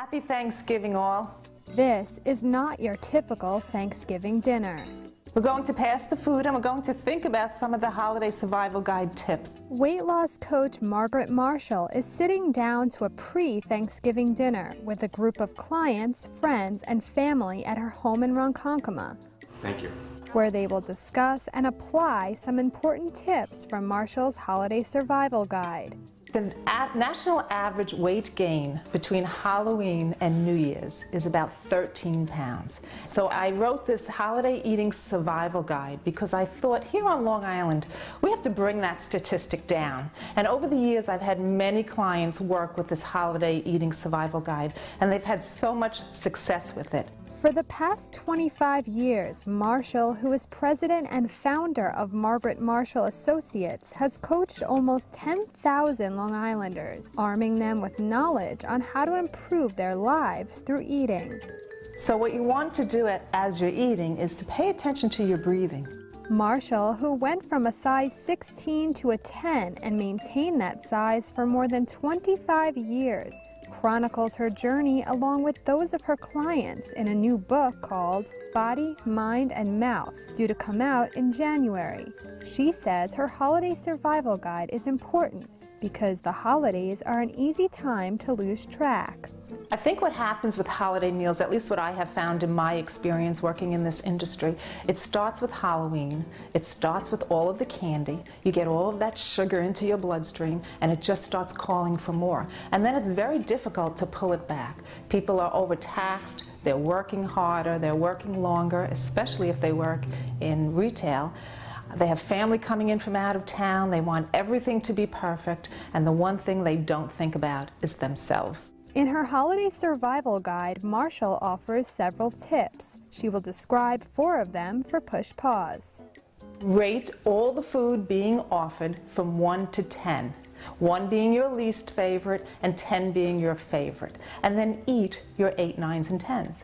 Happy Thanksgiving all. This is not your typical Thanksgiving dinner. We're going to pass the food and we're going to think about some of the holiday survival guide tips. Weight loss coach Margaret Marshall is sitting down to a pre-Thanksgiving dinner with a group of clients, friends, and family at her home in Ronkonkoma. Thank you. Where they will discuss and apply some important tips from Marshall's Holiday Survival Guide. The national average weight gain between Halloween and New Year's is about 13 pounds. So I wrote this holiday eating survival guide because I thought here on Long Island we have to bring that statistic down. And over the years I've had many clients work with this holiday eating survival guide and they've had so much success with it. For the past 25 years, Marshall, who is president and founder of Margaret Marshall Associates, has coached almost 10,000 Long Islanders, arming them with knowledge on how to improve their lives through eating. So what you want to do as you're eating is to pay attention to your breathing. Marshall, who went from a size 16 to a 10 and maintained that size for more than 25 years, chronicles her journey along with those of her clients in a new book called Body, Mind, and Mouth, due to come out in January. She says her holiday survival guide is important because the holidays are an easy time to lose track. I think what happens with holiday meals, at least what I have found in my experience working in this industry, it starts with Halloween, it starts with all of the candy, you get all of that sugar into your bloodstream and it just starts calling for more. And then it's very difficult to pull it back. People are overtaxed, they're working harder, they're working longer, especially if they work in retail. They have family coming in from out of town, they want everything to be perfect, and the one thing they don't think about is themselves. In her holiday survival guide, Marshall offers several tips. She will describe 4 of them for push pause. Rate all the food being offered from 1 to 10. 1 being your least favorite and 10 being your favorite. And then eat your 8, 9s, and 10s.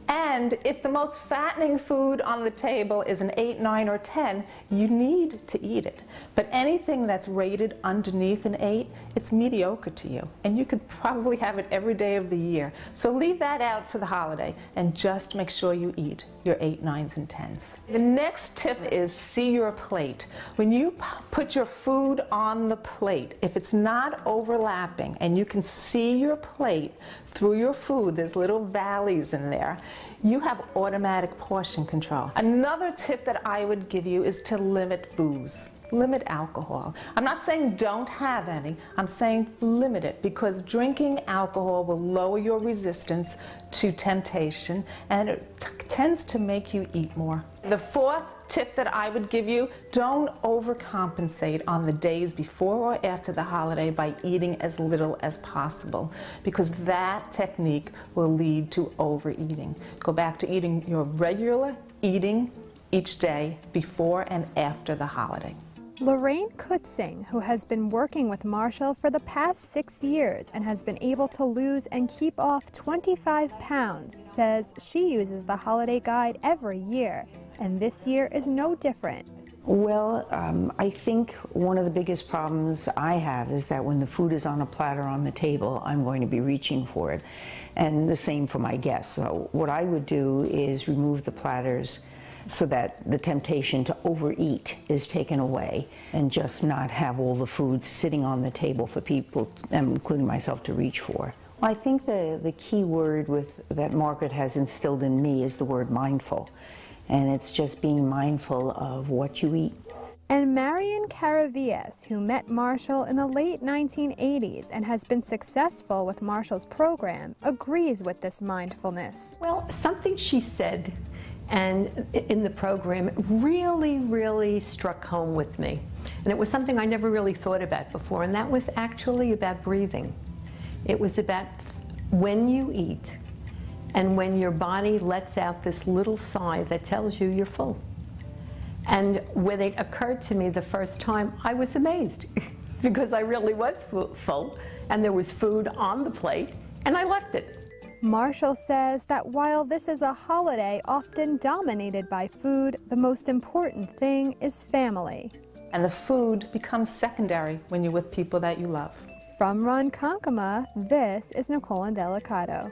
And if the most fattening food on the table is an 8, 9, or 10, you need to eat it. But anything that's rated underneath an 8, it's mediocre to you. And you could probably have it every day of the year. So leave that out for the holiday and just make sure you eat your 8, 9s, and 10s. The next tip is see your plate. When you put your food on the plate, if it's not overlapping and you can see your plate through your food, there's little valleys in there, you have automatic portion control. Another tip that I would give you is to limit booze. Limit alcohol. I'm not saying don't have any, I'm saying limit it, because drinking alcohol will lower your resistance to temptation and it tends to make you eat more. The 4th tip that I would give you, don't overcompensate on the days before or after the holiday by eating as little as possible, because that technique will lead to overeating. Go back to eating your regular eating each day before and after the holiday. Lorraine Kutzing, who has been working with Marshall for the past 6 years and has been able to lose and keep off 25 pounds, says she uses the holiday guide every year, and this year is no different. Well, I think one of the biggest problems I have is that when the food is on a platter on the table, I'm going to be reaching for it. And the same for my guests. So what I would do is remove the platters so that the temptation to overeat is taken away and just not have all the food sitting on the table for people, including myself, to reach for. Well, I think the key word that Margaret has instilled in me is the word mindful. And it's just being mindful of what you eat. And Marian Caravias, who met Marshall in the late 1980s and has been successful with Marshall's program, agrees with this mindfulness. Well, something she said and in the program really struck home with me. And it was something I never really thought about before, and that was actually about breathing. It was about when you eat and when your body lets out this little sigh that tells you you're full. And when it occurred to me the first time, I was amazed because I really was full and there was food on the plate and I left it. Marshall says that while this is a holiday often dominated by food, the most important thing is family. And the food becomes secondary when you're with people that you love. From Ronkonkoma, this is Nicole Indelicato.